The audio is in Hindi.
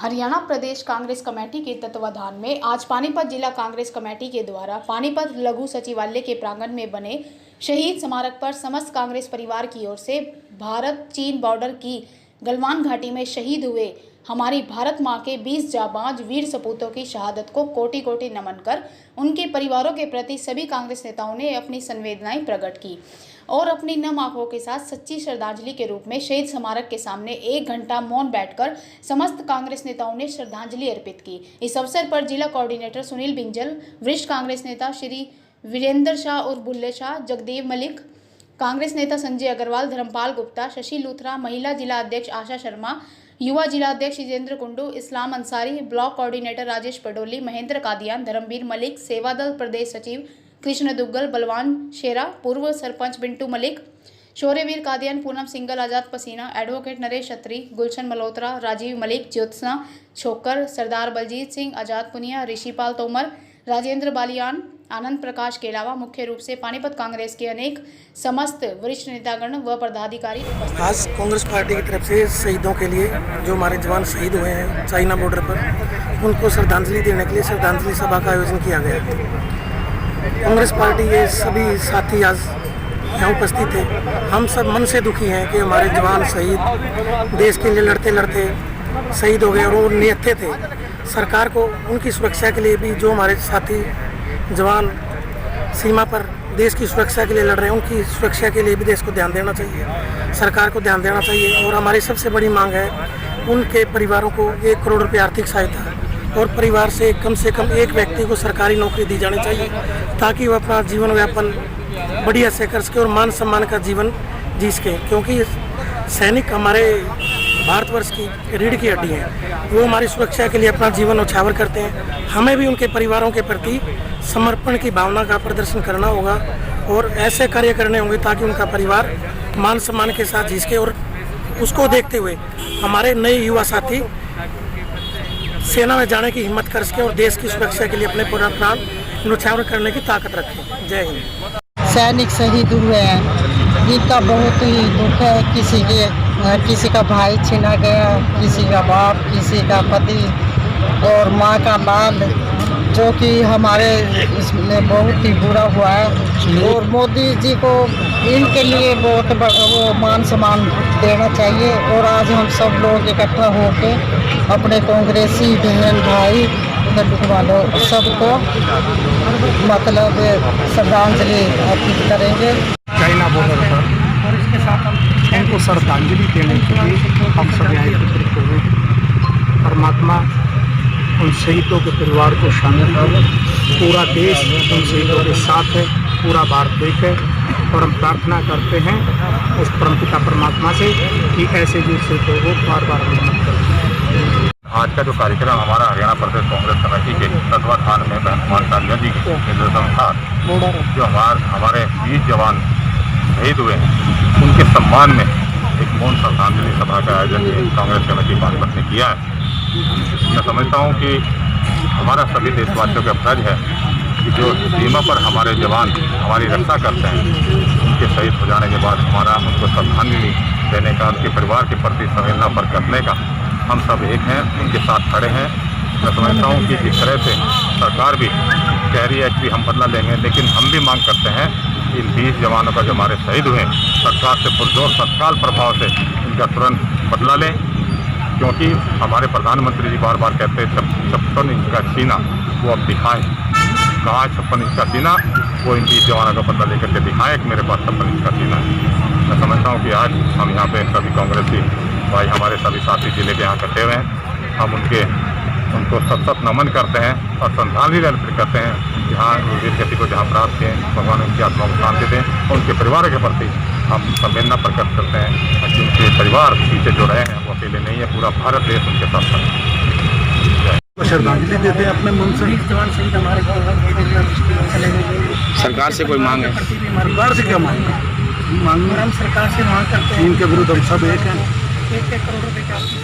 हरियाणा प्रदेश कांग्रेस कमेटी के तत्वाधान में आज पानीपत जिला कांग्रेस कमेटी के द्वारा पानीपत लघु सचिवालय के प्रांगण में बने शहीद स्मारक पर समस्त कांग्रेस परिवार की ओर से भारत चीन बॉर्डर की गलवान घाटी में शहीद हुए हमारी भारत माँ के 20 जाबाज वीर सपूतों की शहादत को कोटि कोटि नमन कर उनके परिवारों के प्रति सभी कांग्रेस नेताओं ने अपनी संवेदनाएं प्रकट की और अपनी नम आंखों के साथ सच्ची श्रद्धांजलि के रूप में शहीद स्मारक के सामने 1 घंटा मौन बैठकर समस्त कांग्रेस नेताओं ने श्रद्धांजलि अर्पित की। इस अवसर पर जिला कोऑर्डिनेटर सुनील बिंजल, वरिष्ठ कांग्रेस नेता श्री वीरेंद्र शाह और बुल्ले शाह, जगदेव मलिक, कांग्रेस नेता संजय अग्रवाल, धर्मपाल गुप्ता, शशि लूथरा, महिला जिला अध्यक्ष आशा शर्मा, युवा जिला अध्यक्ष जितेंद्र कुंडू, इस्लाम अंसारी, ब्लॉक कोऑर्डिनेटर राजेश पडोली, महेंद्र कादियान, धर्मवीर मलिक, सेवा दल प्रदेश सचिव कृष्ण दुग्गल, बलवान शेरा, पूर्व सरपंच बिंटू मलिक, शौर्यवीर कादियान, पूनम सिंगल, आजाद पसीना, एडवोकेट नरेश छत्री, गुलशन मल्होत्रा, राजीव मलिक, ज्योत्सना छोकर, सरदार बलजीत सिंह, आजाद पुनिया, ऋषिपाल तोमर, राजेंद्र बालियान, आनंद प्रकाश के अलावा मुख्य रूप से पानीपत कांग्रेस के अनेक समस्त वरिष्ठ नेतागण व पदाधिकारी आज कांग्रेस पार्टी की तरफ से शहीदों के लिए जो हमारे जवान शहीद हुए हैं चाइना बॉर्डर पर, उनको श्रद्धांजलि देने के लिए श्रद्धांजलि सभा का आयोजन किया गया। कांग्रेस पार्टी के सभी साथी आज यहाँ उपस्थित थे। हम सब मन से दुखी हैं कि हमारे जवान शहीद देश के लिए लड़ते लड़ते शहीद हो गए और वो निहत्थे थे। सरकार को उनकी सुरक्षा के लिए भी जो हमारे साथी जवान सीमा पर देश की सुरक्षा के लिए लड़ रहे हैं, उनकी सुरक्षा के लिए भी देश को ध्यान देना चाहिए, सरकार को ध्यान देना चाहिए। और हमारी सबसे बड़ी मांग है उनके परिवारों को 1 करोड़ रुपये आर्थिक सहायता और परिवार से कम एक व्यक्ति को सरकारी नौकरी दी जानी चाहिए ताकि वो अपना जीवन यापन बढ़िया से कर सके और मान सम्मान का जीवन जी सके। क्योंकि सैनिक हमारे भारतवर्ष की रीढ़ की हड्डी है, वो हमारी सुरक्षा के लिए अपना जीवन न्यौछावर करते हैं। हमें भी उनके परिवारों के प्रति समर्पण की भावना का प्रदर्शन करना होगा और ऐसे कार्य करने होंगे ताकि उनका परिवार मान सम्मान के साथ जी सके। और उसको देखते हुए हमारे नए युवा साथी सेना में जाने की हिम्मत कर सके और देश की सुरक्षा के लिए अपने पूरा प्राण न्यौछावर करने की ताकत रखें। जय हिंद। सैनिक शहीद हुए हैं, जिनका बहुत ही दुख है। किसी का भाई छीना गया, किसी का बाप, किसी का पति और माँ का लाल, जो कि हमारे इसमें बहुत ही बुरा हुआ है। और मोदी जी को इनके लिए बहुत वो मान सम्मान देना चाहिए। और आज हम सब लोग इकट्ठा होकर अपने कांग्रेसी बहन भाई वालों सबको मतलब श्रद्धांजलि अर्पित करेंगे। चाइना बॉर्डर पर उनको श्रद्धांजलि देने के लिए हम सब यहाँ एकत्रित हुए। परमात्मा उन शहीदों के परिवार को शामिल कर, पूरा देश उन शहीदों के साथ है, पूरा भारत देश है। और हम प्रार्थना करते हैं उस परमपिता परमात्मा से कि ऐसे वीर शहीदों को बार बार मत करें। आज का जो कार्यक्रम हमारा हरियाणा प्रदेश कांग्रेस कमेटी के तत्वाधान में बहन कुमार कालिया जी के निर्देशन था, जो हमारे 20 जवान शहीद हुए हैं, उनके सम्मान में एक मौन श्रद्धांजलि सभा का आयोजन कांग्रेस कमेटी पानीपत ने किया है। मैं समझता हूँ कि हमारा सभी देशवासियों का फर्ज है कि जो सीमा पर हमारे जवान हमारी रक्षा करते हैं, उनके शहीद हो जाने के बाद हमारा उनको श्रद्धांजलि देने का, उनके परिवार के प्रति संवेदना पर करने का हम सब एक हैं, उनके साथ खड़े हैं। मैं समझता हूँ कि जिस तरह से सरकार भी कह रही है कि हम बदला लेंगे, लेकिन हम भी मांग करते हैं इन 20 जवानों का जो हमारे शहीद हुए, सरकार से पुरजोर तत्काल प्रभाव से इनका तुरंत बदला लें, क्योंकि हमारे प्रधानमंत्री जी बार बार कहते हैं 56 इंच का सीना वो अब दिखाएं। कहाँ 56 इंच का सीना, वो इन 20 जवानों का बदला लेकर के दिखाएं कि मेरे पास 56 इंच का सीना है। मैं समझता हूँ कि आज हम यहाँ पे सभी कांग्रेसी भाई, हमारे सभी साथी जिले के यहाँ इकट्ठे हुए हैं। हम उनको सत नमन करते हैं और श्रद्धांजलि अर्पित करते हैं कि हाँ, वीर गति को जहाँ प्राप्त किए, भगवान उनकी आत्मा को शांति दें। और उनके परिवार के प्रति हम संवेदना प्रकट करते हैं कि उनके परिवार पीछे जो रहे हैं वो अकेले नहीं है, पूरा भारत देश उनके साथ है। श्रद्धांजलि देते हैं अपने मन से। सरकार से कोई मांग है? सरकार से क्या मांग है? हम सरकार से मांग करते हैं, इनके विरुद्ध हम सब एक हैं। 1 करोड़ रुपए का